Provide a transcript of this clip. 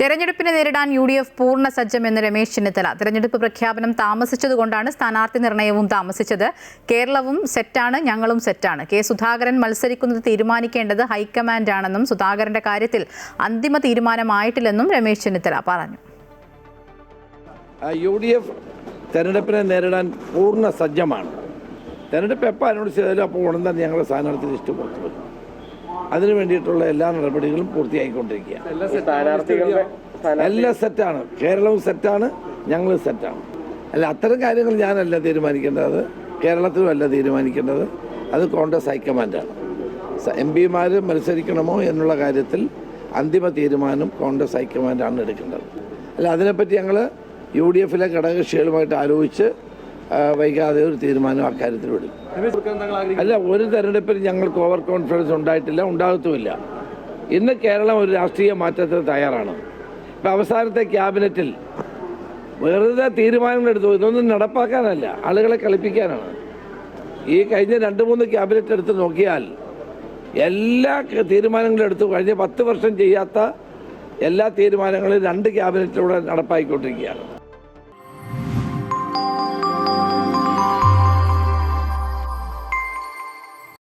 തെരഞ്ഞെടുപ്പിനെ നേരിടാൻ UDF പൂർണ്ണ സജ്ജമെന്ന് രമേശ് ചെന്നിത്തല. തെരഞ്ഞെടുപ്പ് പ്രഖ്യാപനം താമസിച്ചതുകൊണ്ടാണ് സ്ഥാനാർത്ഥി നിർണയവും താമസിച്ചത്. കേരളവും സെറ്റാണ്, ഞങ്ങളും സെറ്റാണ്. കെ സുധാകരൻ മത്സരിക്കുന്നത് തീരുമാനിക്കേണ്ടത് ഹൈക്കമാൻഡാണെന്നും സുധാകരന്റെ കാര്യത്തിൽ അന്തിമ തീരുമാനമായിട്ടില്ലെന്നും രമേശ് ചെന്നിത്തല പറഞ്ഞു. UDF തെരഞ്ഞെടുപ്പിനെ നേരിടാൻ പൂർണ്ണ സജ്ജമാണ്. തെരഞ്ഞെടുപ്പ് എപ്പോൾ അനൗൺസ് ചെയ്താലും അപ്പോൾ ഉടൻ തന്നെ ഞങ്ങളുടെ സ്ഥാനാർത്ഥി ലിസ്റ്റ് പുറത്തു വരും. അതിനു വേണ്ടിയിട്ടുള്ള എല്ലാ നടപടികളും പൂർത്തിയായിക്കൊണ്ടിരിക്കുകയാണ്. എല്ലാം സെറ്റാണ്. കേരളവും സെറ്റാണ്, ഞങ്ങളും സെറ്റാണ്. അല്ല, അത്തരം കാര്യങ്ങൾ ഞാനല്ല തീരുമാനിക്കേണ്ടത്, കേരളത്തിലും അല്ല തീരുമാനിക്കേണ്ടത്. അത് കോൺഗ്രസ് ഹൈക്കമാൻഡാണ്. MP-മാർ മത്സരിക്കണമോ എന്നുള്ള കാര്യത്തിൽ അന്തിമ തീരുമാനം കോൺഗ്രസ് ഹൈക്കമാൻഡാണ് എടുക്കേണ്ടത്. അല്ല, അതിനെപ്പറ്റി ഞങ്ങൾ UDF-ലെ ഘടകകക്ഷികളുമായിട്ട് ആലോചിച്ച് വൈകാതെ ഒരു തീരുമാനം അക്കാര്യത്തിൽ എടുക്കും. അല്ല, ഒരു തെരഞ്ഞെടുപ്പിൽ ഞങ്ങൾക്ക് ഓവർ കോൺഫിഡൻസ് ഉണ്ടായിട്ടില്ല, ഉണ്ടാകത്തുമില്ല. ഇന്ന് കേരളം ഒരു രാഷ്ട്രീയ മാറ്റത്തിന് തയ്യാറാണ്. ഇപ്പം അവസാനത്തെ ക്യാബിനറ്റിൽ വെറുതെ തീരുമാനങ്ങൾ എടുത്തു. ഇതൊന്നും നടപ്പാക്കാനല്ല, ആളുകളെ കളിപ്പിക്കാനാണ്. ഈ കഴിഞ്ഞ 2-3 ക്യാബിനറ്റ് എടുത്ത് നോക്കിയാൽ എല്ലാ തീരുമാനങ്ങളും എടുത്തു. കഴിഞ്ഞ 10 വർഷം ചെയ്യാത്ത എല്ലാ തീരുമാനങ്ങളും 2 ക്യാബിനറ്റിലൂടെ നടപ്പായിക്കൊണ്ടിരിക്കുകയാണ്.